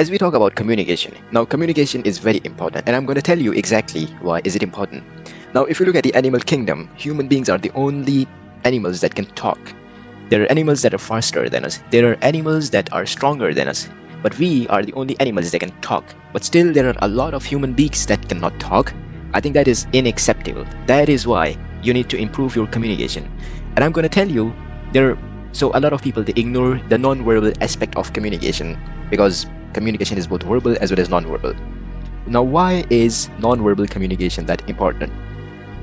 As we talk about communication, now communication is very important, and I'm going to tell you exactly why is it important. Now, if you look at the animal kingdom, human beings are the only animals that can talk. There are animals that are faster than us. There are animals that are stronger than us. But we are the only animals that can talk. But still, there are a lot of human beings that cannot talk. I think that is unacceptable. That is why you need to improve your communication. And I'm going to tell you, so a lot of people they ignore the non-verbal aspect of communication because communication is both verbal as well as non-verbal. Now, why is non-verbal communication that important?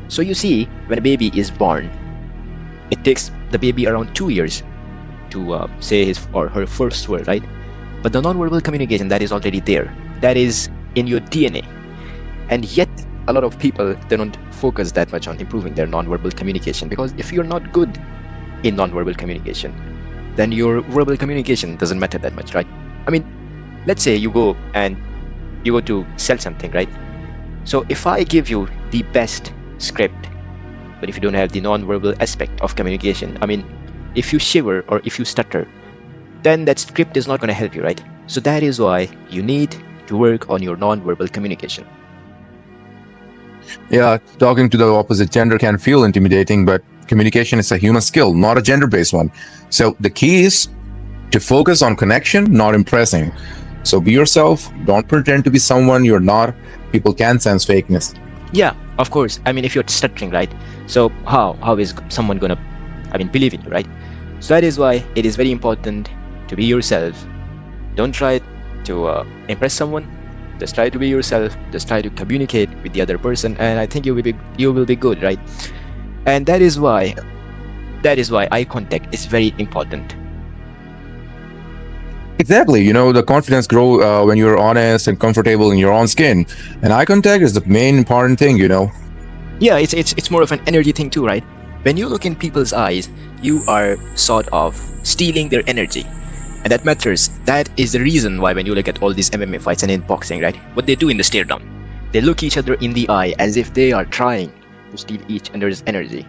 So you see, when a baby is born, it takes the baby around 2 years to say his or her first word, right? But the non-verbal communication that is already there, that is in your DNA, and yet a lot of people they don't focus that much on improving their non-verbal communication because if you're not good in non-verbal communication, then your verbal communication doesn't matter that much, right? I mean, let's say you go to sell something, right? So if I give you the best script, but if you don't have the non-verbal aspect of communication, I mean, if you shiver or if you stutter, then that script is not going to help you, right? So that is why you need to work on your non-verbal communication. Yeah, talking to the opposite gender can feel intimidating, but communication is a human skill, not a gender based one. So the key is to focus on connection, not impressing. So be yourself, don't pretend to be someone you're not. People can sense fakeness. Yeah, of course. I mean, if you're stuttering, right? So how is someone gonna, I mean, believe in you, right? So that is why it is very important to be yourself. Don't try to impress someone. Just try to be yourself. Just try to communicate with the other person, and I think you will be good, right? And that is why eye contact is very important. Exactly. The confidence grow when you're honest and comfortable in your own skin. And eye contact is the main important thing. Yeah, it's more of an energy thing too, right? When you look in people's eyes, you are sort of stealing their energy. And that matters. That is the reason why when you look at all these MMA fights and in boxing, right? What they do in the stare down, they look each other in the eye as if they are trying to steal each other's energy.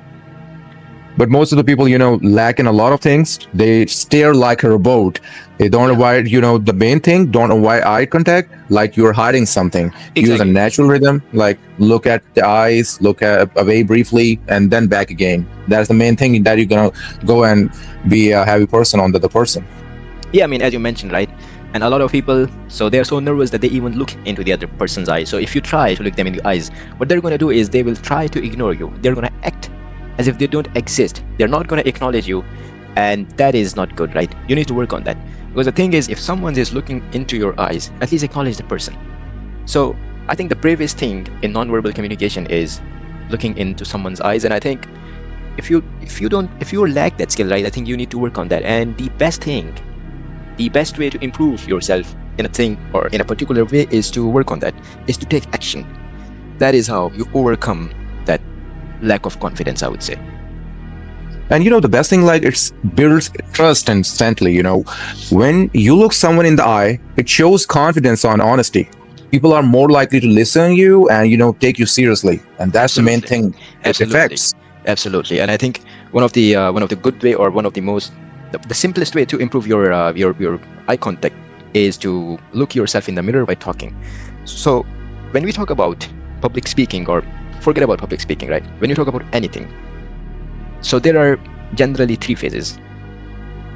But most of the people, lack in a lot of things. They stare like a robot. They don't Yeah, avoid, the main thing, don't avoid eye contact like you're hiding something. Use a exactly. natural rhythm, like look at the eyes, look at away briefly, and then back again. That's the main thing that you're gonna go and be a heavy person on the other person. Yeah, I mean, as you mentioned, right? And a lot of people, so they're so nervous that they even look into the other person's eyes. So if you try to look them in the eyes, what they're going to do is they will try to ignore you. They're going to act as if they don't exist. They're not going to acknowledge you. And that is not good, right? You need to work on that. Because the thing is, if someone is looking into your eyes, at least acknowledge the person. So I think the bravest thing in nonverbal communication is looking into someone's eyes. And I think if you lack that skill, right, I think you need to work on that. And the best way to improve yourself in a thing or in a particular way is to work on that, is to take action. That is how you overcome that lack of confidence, I would say. And the best thing, like, it builds trust instantly. When you look someone in the eye, it shows confidence on honesty. People are more likely to listen to you and take you seriously, and that's the main Absolutely. thing. It Absolutely. affects. Absolutely. And I think one of the good way or one of the most the simplest way to improve your eye contact is to look yourself in the mirror by talking. So when we talk about public speaking, or forget about public speaking, right? When you talk about anything, so there are generally three phases.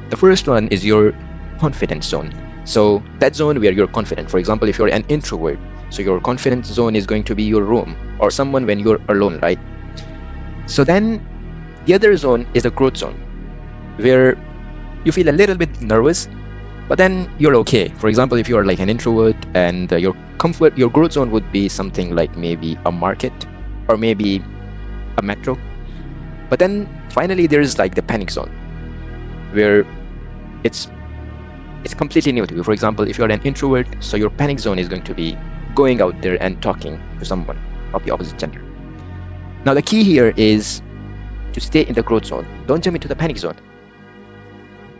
The first one is your confidence zone. So that zone where you're confident. For example, if you're an introvert, so your confidence zone is going to be your room or someone when you're alone, right? So then the other zone is the growth zone, where you feel a little bit nervous, but then you're okay. For example, if you're like an introvert and your growth zone would be something like maybe a market or maybe a metro. But then finally there's like the panic zone, where it's completely new to you. For example, if you're an introvert, so your panic zone is going to be going out there and talking to someone of the opposite gender. Now the key here is to stay in the growth zone. Don't jump into the panic zone.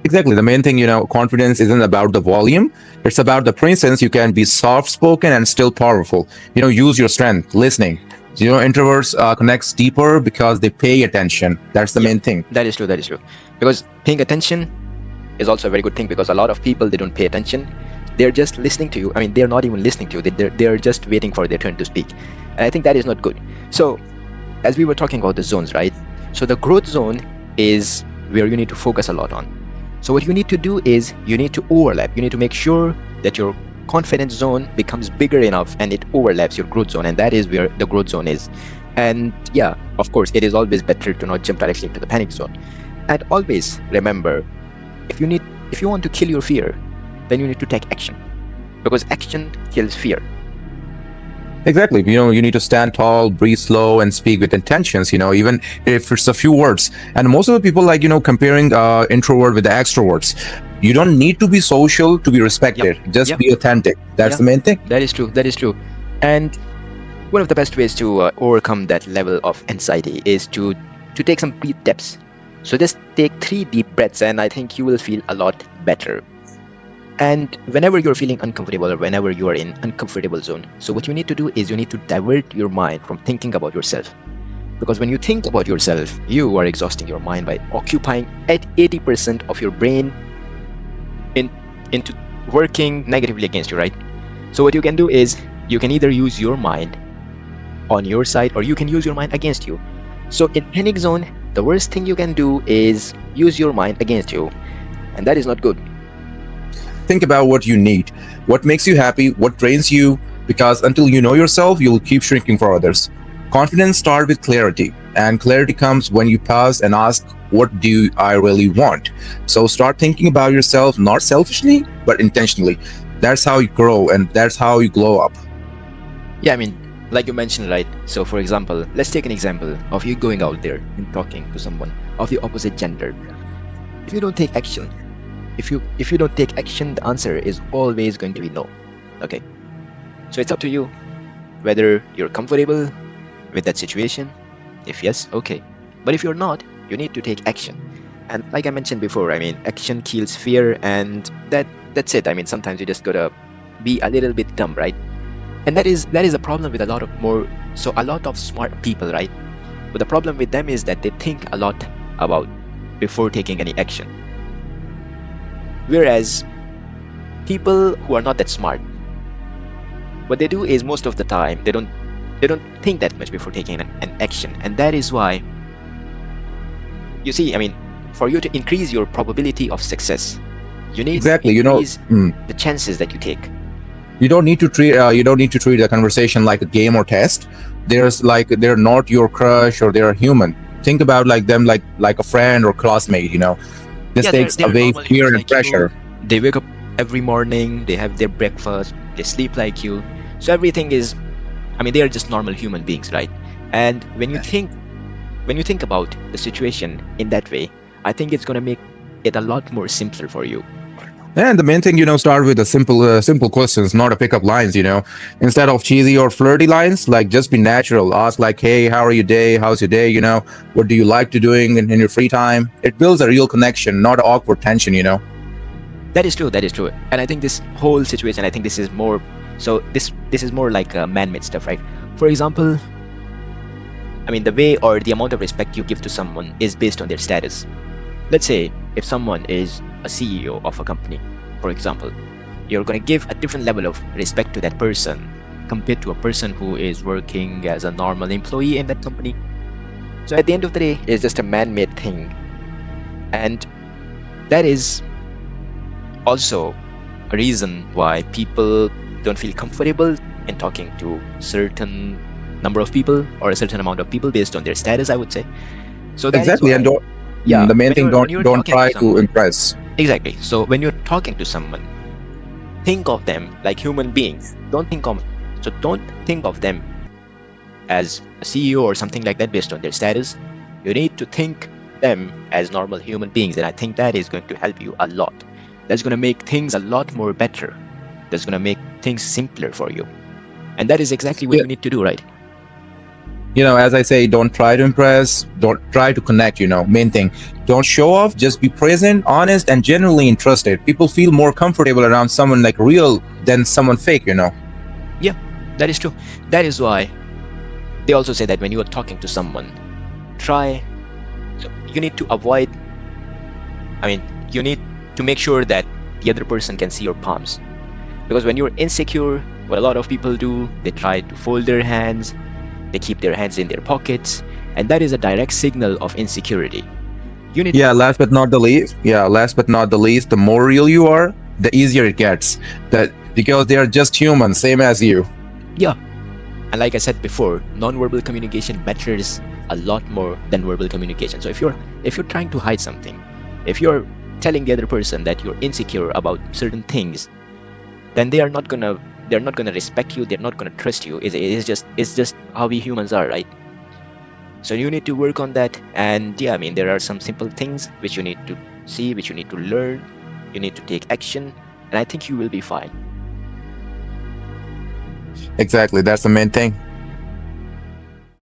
Exactly. The main thing, confidence isn't about the volume. It's about the presence. You can be soft spoken and still powerful. Use your strength, listening. Introverts connects deeper because they pay attention. That's the Yeah, main thing. that is true. That is true. Because paying attention is also a very good thing, because a lot of people they don't pay attention. They're just listening to you. I mean, they're not even listening to you. They're just waiting for their turn to speak. And I think that is not good. So, as we were talking about the zones, right? So the growth zone is where you need to focus a lot on. So what you need to do is you need to overlap. You need to make sure that your confidence zone becomes bigger enough and it overlaps your growth zone, and that is where the growth zone is. And yeah, of course, it is always better to not jump directly into the panic zone. And always remember, if you want to kill your fear, then you need to take action, because action kills fear. Exactly. You need to stand tall, breathe slow, and speak with intentions, even if it's a few words. And most of the people like, comparing introvert with the extroverts. You don't need to be social to be respected. Just Yep. be authentic. That's Yeah. the main thing. That is true. That is true. And one of the best ways to overcome that level of anxiety is to take some deep steps. So just take 3 deep breaths, and I think you will feel a lot better. And whenever you're feeling uncomfortable or whenever you are in uncomfortable zone, so what you need to do is you need to divert your mind from thinking about yourself. Because when you think about yourself, you are exhausting your mind by occupying at 80% of your brain into working negatively against you, right? So what you can do is you can either use your mind on your side or you can use your mind against you. So in panic zone, the worst thing you can do is use your mind against you, and that is not good. Think about what you need, what makes you happy, what drains you, because until you know yourself, you'll keep shrinking for others. Confidence starts with clarity, and clarity comes when you pause and ask, what do I really want? So start thinking about yourself, not selfishly, but intentionally. That's how you grow, and that's how you glow up. Yeah, I mean, like you mentioned, right? So for example, let's take an example of you going out there and talking to someone of the opposite gender. If you don't take action, if you don't take action, the answer is always going to be no. Okay. So it's up to you whether you're comfortable with that situation. If yes, okay. But if you're not, you need to take action. And like I mentioned before, I mean, action kills fear, and that's it. I mean, sometimes you just gotta be a little bit dumb, right? And that is a problem with a lot of smart people, right? But the problem with them is that they think a lot about before taking any action. Whereas people who are not that smart, what they do is most of the time they don't think that much before taking an action, and that is why you see. I mean, for you to increase your probability of success, you need to Exactly. increase the chances that you take. You don't need to treat the conversation like a game or test. They're not your crush or they're human. Think about like them like a friend or classmate. This Yeah, takes they're away normal fear humans and like you. pressure. They wake up every morning, they have their breakfast, they sleep like you. So everything is, I mean, they are just normal human beings, right? And when you think about the situation in that way, I think it's going to make it a lot more simpler for you. And the main thing, start with the simple questions, not a pickup lines. Instead of cheesy or flirty lines, like just be natural. Ask like, "Hey, how are your day? How's your day? What do you like to doing in your free time?" It builds a real connection, not awkward tension. That is true. That is true. And I think this whole situation, I think this is more. So this is more like man-made stuff, right? For example, I mean, the way or the amount of respect you give to someone is based on their status. Let's say if someone is a CEO of a company, for example, you're going to give a different level of respect to that person compared to a person who is working as a normal employee in that company. So at the end of the day, it's just a man-made thing, and that is also a reason why people don't feel comfortable in talking to certain number of people or a certain amount of people based on their status, I would say. So that is Exactly, and why, yeah, the main when thing, you're don't talking to try to someone, impress. exactly. So when you're talking to someone, think of them like human beings. Don't think of them as a CEO or something like that based on their status. You need to think them as normal human beings, and I think that is going to help you a lot. That's going to make things a lot more better. That's going to make things simpler for you. And that is exactly what Yeah. you need to do, right? As I say, don't try to impress, don't try to connect. Main thing, don't show off, just be present, honest, and genuinely interested. People feel more comfortable around someone like real than someone fake. Yeah, that is true. That is why they also say that when you are talking to someone, try, you need to avoid, I mean, you need to make sure that the other person can see your palms. Because when you're insecure, what a lot of people do, they try to fold their hands, they keep their hands in their pockets, and that is a direct signal of insecurity. You need, Yeah, last but not the least, the more real you are, the easier it gets. That because they are just human, same as you. yeah. And like I said before, non-verbal communication matters a lot more than verbal communication. So if you're trying to hide something, if you're telling the other person that you're insecure about certain things, then they're not gonna respect you. They're not gonna trust you. It's just how we humans are, right? So you need to work on that. And yeah, I mean, there are some simple things which you need to see, which you need to learn. You need to take action, and I think you will be fine. Exactly, that's the main thing.